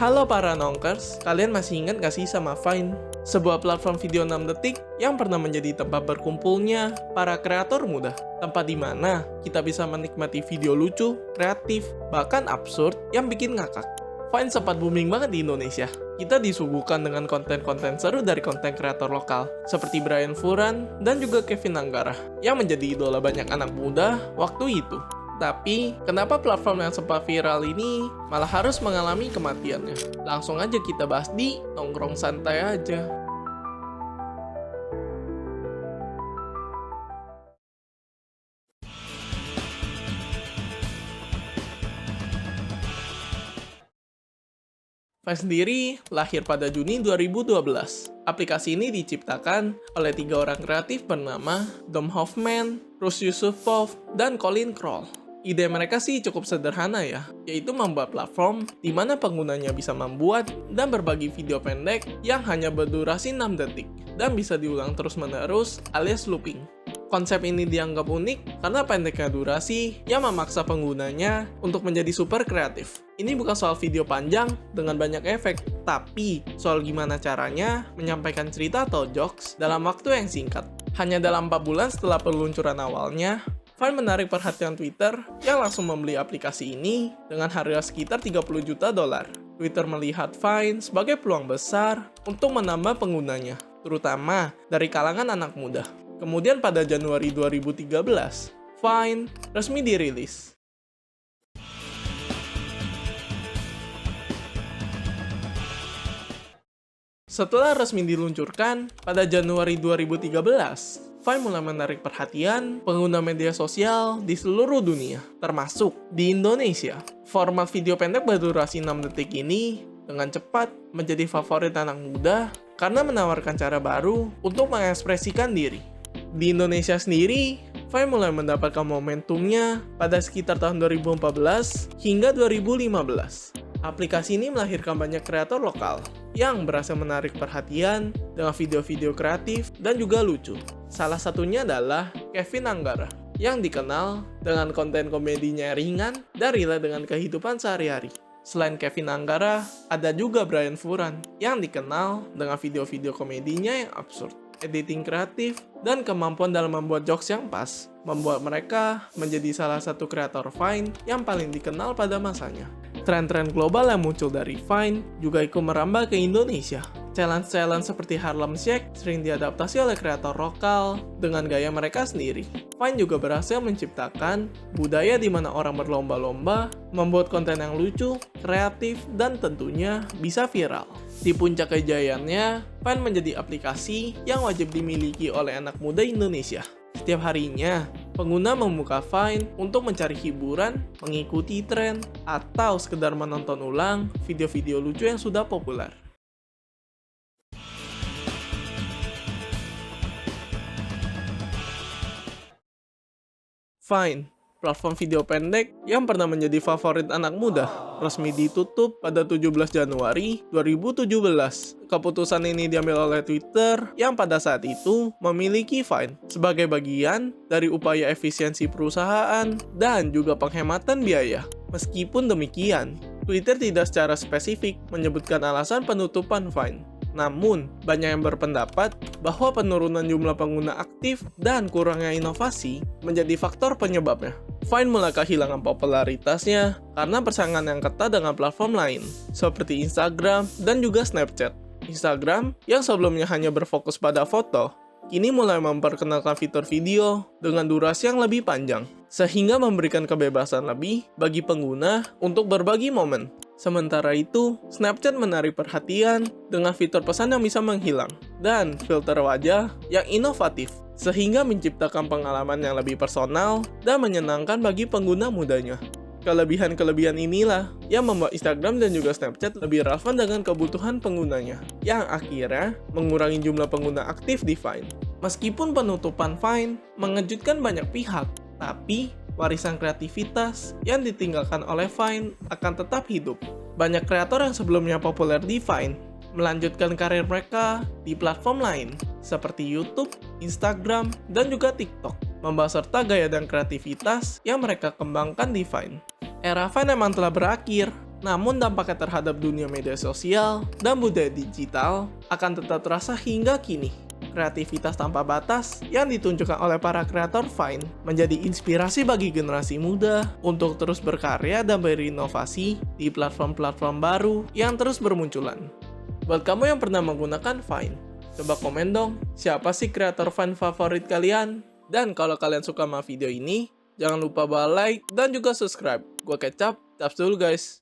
Halo para nongkers, kalian masih ingat gak sih sama Vine? Sebuah platform video 6 detik yang pernah menjadi tempat berkumpulnya para kreator muda. Tempat di mana kita bisa menikmati video lucu, kreatif, bahkan absurd yang bikin ngakak. Vine sempat booming banget di Indonesia. Kita disuguhkan dengan konten-konten seru dari konten kreator lokal, seperti Brian Furan dan juga Kevin Anggara, yang menjadi idola banyak anak muda waktu itu. Tapi, kenapa platform yang sempat viral ini malah harus mengalami kematiannya? Langsung aja kita bahas di Nongkrong Santai aja. Vine sendiri lahir pada Juni 2012. Aplikasi ini diciptakan oleh 3 orang kreatif bernama Dom Hoffman, Rus Yusupov, dan Colin Kroll. Ide mereka sih cukup sederhana ya, yaitu membuat platform di mana penggunanya bisa membuat dan berbagi video pendek yang hanya berdurasi 6 detik dan bisa diulang terus-menerus alias looping. Konsep ini dianggap unik karena pendeknya durasi yang memaksa penggunanya untuk menjadi super kreatif. Ini bukan soal video panjang dengan banyak efek, tapi soal gimana caranya menyampaikan cerita atau jokes dalam waktu yang singkat. Hanya dalam 4 bulan setelah peluncuran awalnya, Vine menarik perhatian Twitter yang langsung membeli aplikasi ini dengan harga sekitar $30 juta. Twitter melihat Vine sebagai peluang besar untuk menambah penggunanya, terutama dari kalangan anak muda. Kemudian pada Januari 2013, Vine resmi dirilis. Setelah resmi diluncurkan pada Januari 2013, Vine mulai menarik perhatian pengguna media sosial di seluruh dunia, termasuk di Indonesia. Format video pendek berdurasi 6 detik ini dengan cepat menjadi favorit anak muda karena menawarkan cara baru untuk mengekspresikan diri. Di Indonesia sendiri, Vine mulai mendapatkan momentumnya pada sekitar tahun 2014 hingga 2015. Aplikasi ini melahirkan banyak kreator lokal yang berhasil menarik perhatian dengan video-video kreatif dan juga lucu. Salah satunya adalah Kevin Anggara, yang dikenal dengan konten komedinya ringan dan relate dengan kehidupan sehari-hari. Selain Kevin Anggara, ada juga Brian Furan, yang dikenal dengan video-video komedinya yang absurd. Editing kreatif, dan kemampuan dalam membuat jokes yang pas, membuat mereka menjadi salah satu kreator Vine yang paling dikenal pada masanya. Tren-tren global yang muncul dari Vine juga ikut merambah ke Indonesia. Challenge-challenge seperti Harlem Shake sering diadaptasi oleh kreator lokal dengan gaya mereka sendiri. Vine juga berhasil menciptakan budaya di mana orang berlomba-lomba membuat konten yang lucu, kreatif, dan tentunya bisa viral. Di puncak kejayaannya, Vine menjadi aplikasi yang wajib dimiliki oleh anak muda Indonesia. Setiap harinya, pengguna membuka Vine untuk mencari hiburan, mengikuti tren, atau sekedar menonton ulang video-video lucu yang sudah populer. Vine, platform video pendek yang pernah menjadi favorit anak muda, resmi ditutup pada 17 Januari 2017. Keputusan ini diambil oleh Twitter yang pada saat itu memiliki Vine sebagai bagian dari upaya efisiensi perusahaan dan juga penghematan biaya. Meskipun demikian, Twitter tidak secara spesifik menyebutkan alasan penutupan Vine. Namun, banyak yang berpendapat bahwa penurunan jumlah pengguna aktif dan kurangnya inovasi menjadi faktor penyebabnya. Vine mulai kehilangan popularitasnya karena persaingan yang ketat dengan platform lain, seperti Instagram dan juga Snapchat. Instagram, yang sebelumnya hanya berfokus pada foto, kini mulai memperkenalkan fitur video dengan durasi yang lebih panjang, sehingga memberikan kebebasan lebih bagi pengguna untuk berbagi momen. Sementara itu, Snapchat menarik perhatian dengan fitur pesan yang bisa menghilang dan filter wajah yang inovatif, sehingga menciptakan pengalaman yang lebih personal dan menyenangkan bagi pengguna mudanya. Kelebihan-kelebihan inilah yang membuat Instagram dan juga Snapchat lebih relevan dengan kebutuhan penggunanya, yang akhirnya mengurangi jumlah pengguna aktif di Vine. Meskipun penutupan Vine mengejutkan banyak pihak, tapi warisan kreativitas yang ditinggalkan oleh Vine akan tetap hidup. Banyak kreator yang sebelumnya populer di Vine melanjutkan karir mereka di platform lain, seperti YouTube, Instagram, dan juga TikTok, membawa serta gaya dan kreativitas yang mereka kembangkan di Vine. Era Vine memang telah berakhir, Namun dampaknya terhadap dunia media sosial dan budaya digital akan tetap terasa hingga kini. Kreativitas tanpa batas yang ditunjukkan oleh para kreator Vine menjadi inspirasi bagi generasi muda untuk terus berkarya dan berinovasi di platform-platform baru yang terus bermunculan. Buat kamu yang pernah menggunakan Vine, coba komen dong, siapa sih kreator Vine favorit kalian? Dan kalau kalian suka sama video ini, jangan lupa like dan juga subscribe. Gua Kecap, caps dulu guys.